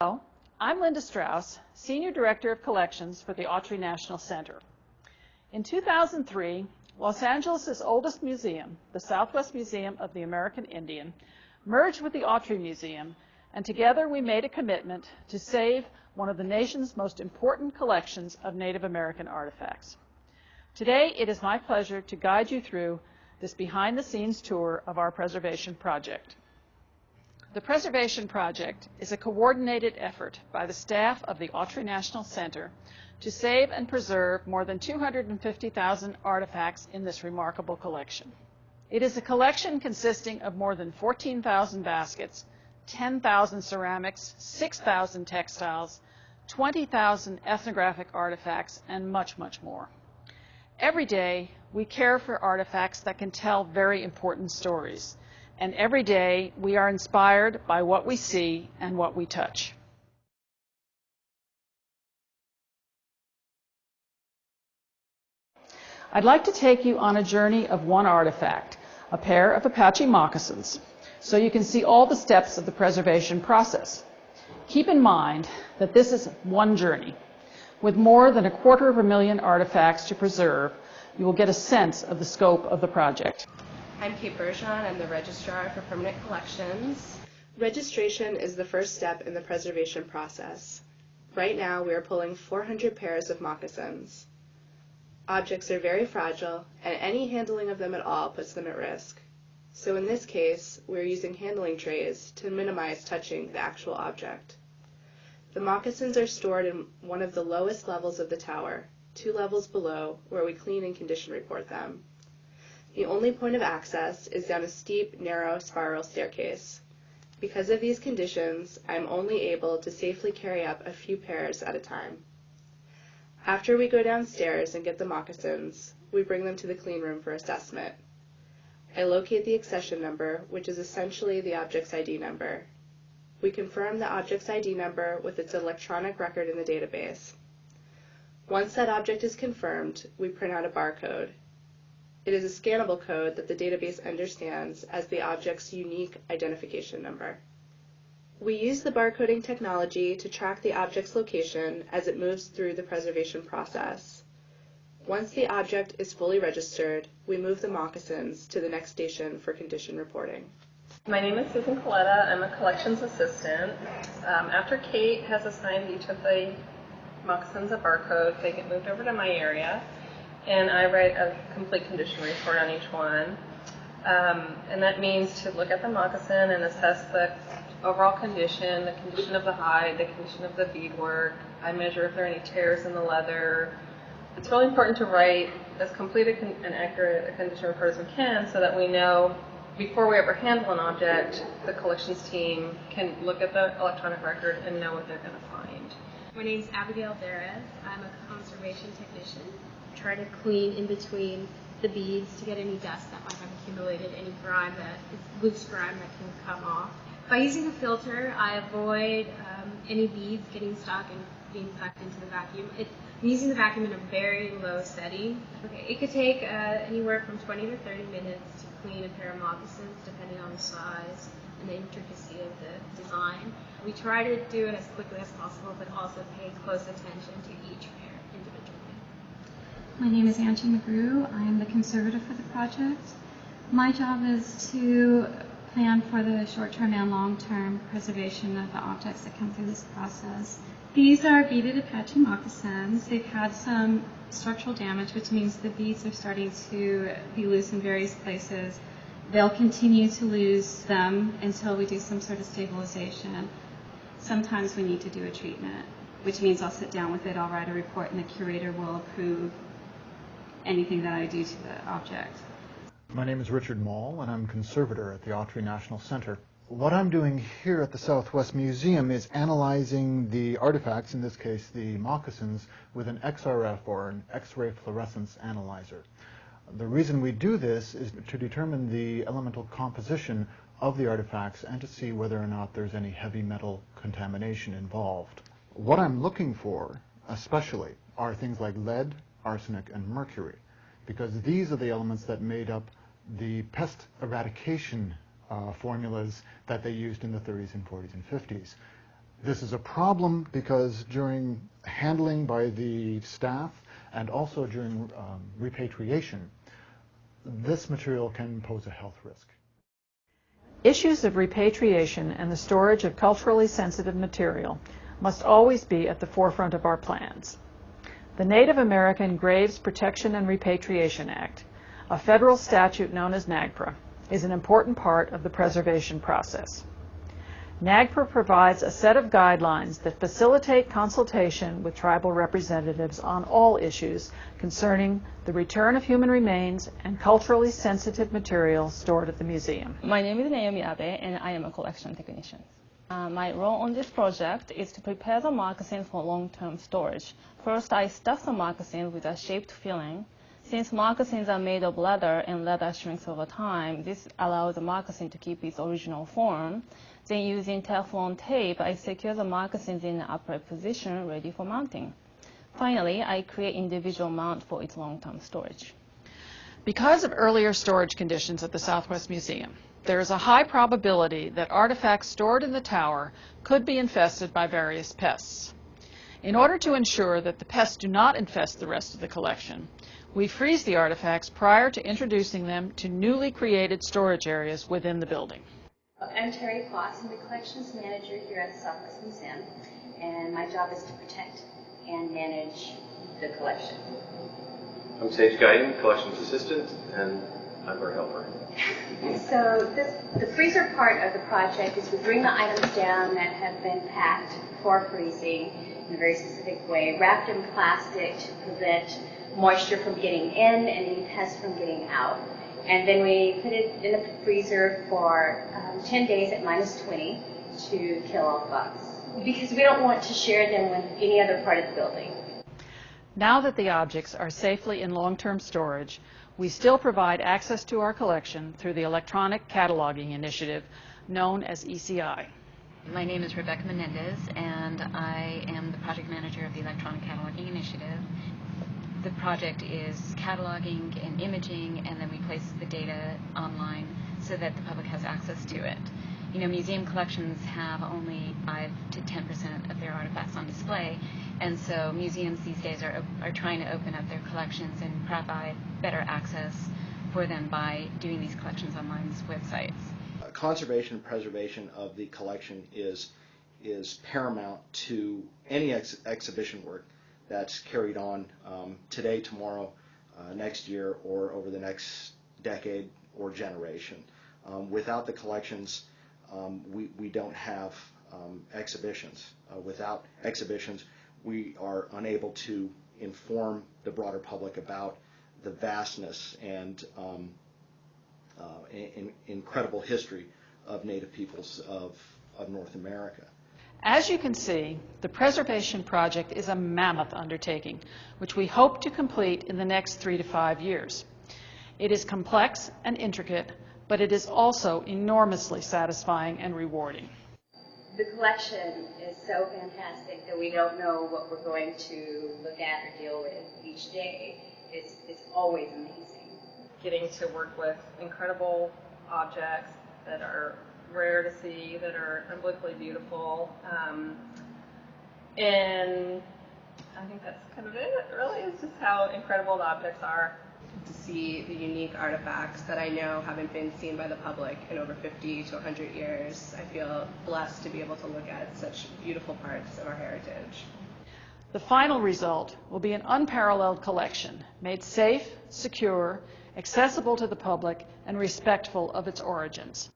Hello, I'm Linda Strauss, Senior Director of Collections for the Autry National Center. In 2003, Los Angeles' oldest museum, the Southwest Museum of the American Indian, merged with the Autry Museum, and together we made a commitment to save one of the nation's most important collections of Native American artifacts. Today, it is my pleasure to guide you through this behind-the-scenes tour of our preservation project. The Preservation Project is a coordinated effort by the staff of the Autry National Center to save and preserve more than 250,000 artifacts in this remarkable collection. It is a collection consisting of more than 14,000 baskets, 10,000 ceramics, 6,000 textiles, 20,000 ethnographic artifacts, and much, much more. Every day, we care for artifacts that can tell very important stories. And every day, we are inspired by what we see and what we touch. I'd like to take you on a journey of one artifact, a pair of Apache moccasins, so you can see all the steps of the preservation process. Keep in mind that this is one journey. With more than 250,000 artifacts to preserve, you will get a sense of the scope of the project. I'm Kate Bergeon. I'm the Registrar for Permanent Collections. Registration is the first step in the preservation process. Right now, we are pulling 400 pairs of moccasins. Objects are very fragile, and any handling of them at all puts them at risk. So in this case, we're using handling trays to minimize touching the actual object. The moccasins are stored in one of the lowest levels of the tower, 2 levels below, where we clean and condition report them. The only point of access is down a steep, narrow spiral staircase. Because of these conditions, I'm only able to safely carry up a few pairs at a time. After we go downstairs and get the moccasins, we bring them to the clean room for assessment. I locate the accession number, which is essentially the object's ID number. We confirm the object's ID number with its electronic record in the database. Once that object is confirmed, we print out a barcode. It is a scannable code that the database understands as the object's unique identification number. We use the barcoding technology to track the object's location as it moves through the preservation process. Once the object is fully registered, we move the moccasins to the next station for condition reporting. My name is Susan Coletta. I'm a collections assistant. After Kate has assigned each of the moccasins a barcode, they get moved over to my area, and I write a complete condition report on each one. And that means to look at the moccasin and assess the overall condition, the condition of the hide, the condition of the beadwork. I measure if there are any tears in the leather. It's really important to write as complete and accurate a condition report as we can so that we know before we ever handle an object, the collections team can look at the electronic record and know what they're going to find. My name is Abigail Beres. I'm a conservation technician. I try to clean in between the beads to get any dust that might have accumulated, any grime that is loose grime that can come off. By using a filter, I avoid any beads getting stuck and being sucked into the vacuum. I'm using the vacuum in a very low setting. Okay, it could take anywhere from 20 to 30 minutes to clean a pair of moccasins, depending on the size and the intricacy of the design. We try to do it as quickly as possible, but also pay close attention to each pair individually. My name is Angie McGrew. I am the conservator for the project. My job is to plan for the short-term and long-term preservation of the objects that come through this process. These are beaded Apache moccasins. They've had some structural damage, which means the beads are starting to be loose in various places. They'll continue to lose them until we do some sort of stabilization. Sometimes we need to do a treatment, which means I'll sit down with it, I'll write a report, and the curator will approve anything that I do to the object. My name is Richard Mall, and I'm conservator at the Autry National Center. What I'm doing here at the Southwest Museum is analyzing the artifacts, in this case the moccasins, with an XRF, or an X-ray fluorescence analyzer. The reason we do this is to determine the elemental composition of the artifacts and to see whether or not there's any heavy metal contamination involved. What I'm looking for, especially, are things like lead, arsenic, and mercury, because these are the elements that made up the pest eradication formulas that they used in the 30s and 40s and 50s. This is a problem because during handling by the staff and also during repatriation, this material can pose a health risk. Issues of repatriation and the storage of culturally sensitive material must always be at the forefront of our plans. The Native American Graves Protection and Repatriation Act, a federal statute known as NAGPRA, is an important part of the preservation process. NAGPRA provides a set of guidelines that facilitate consultation with tribal representatives on all issues concerning the return of human remains and culturally sensitive material stored at the museum. My name is Naomi Abe, and I am a collection technician. My role on this project is to prepare the moccasins for long-term storage. First, I stuff the moccasins with a shaped filling. Since moccasins are made of leather and leather shrinks over time, this allows the moccasin to keep its original form. Then using Teflon tape, I secure the moccasins in an upright position, ready for mounting. Finally, I create individual mount for its long-term storage. Because of earlier storage conditions at the Southwest Museum, there is a high probability that artifacts stored in the tower could be infested by various pests. In order to ensure that the pests do not infest the rest of the collection, we freeze the artifacts prior to introducing them to newly created storage areas within the building. I'm Terry Foss, I'm the collections manager here at the Southwest Museum, and my job is to protect and manage the collection. I'm Sage Guyton, collections assistant, and I'm her helper. So the freezer part of the project is we bring the items down that have been packed for freezing in a very specific way, wrapped in plastic to prevent moisture from getting in and any pests from getting out. And then we put it in the freezer for 10 days at -20 to kill all bugs, because we don't want to share them with any other part of the building. Now that the objects are safely in long-term storage, we still provide access to our collection through the electronic cataloging initiative known as ECI. My name is Rebecca Menendez, and I am the project manager of the Electronic Cataloging Initiative. The project is cataloging and imaging, and then we place the data online so that the public has access to it. You know, museum collections have only 5 to 10% of their artifacts on display, and so museums these days are trying to open up their collections and provide better access for them by doing these collections online websites. Conservation and preservation of the collection is paramount to any exhibition work that's carried on today, tomorrow, next year, or over the next decade or generation. Without the collections, we don't have exhibitions. Without exhibitions, we are unable to inform the broader public about the vastness and incredible history of Native peoples of North America. As you can see, the preservation project is a mammoth undertaking, which we hope to complete in the next 3 to 5 years. It is complex and intricate, but it is also enormously satisfying and rewarding. The collection is so fantastic that we don't know what we're going to look at or deal with each day. It's always amazing. Getting to work with incredible objects that are rare to see, that are unbelievably beautiful, and I think that's kind of it, really. It's just how incredible the objects are. To see the unique artifacts that I know haven't been seen by the public in over 50 to 100 years, I feel blessed to be able to look at such beautiful parts of our heritage. The final result will be an unparalleled collection, made safe, secure, accessible to the public, and respectful of its origins.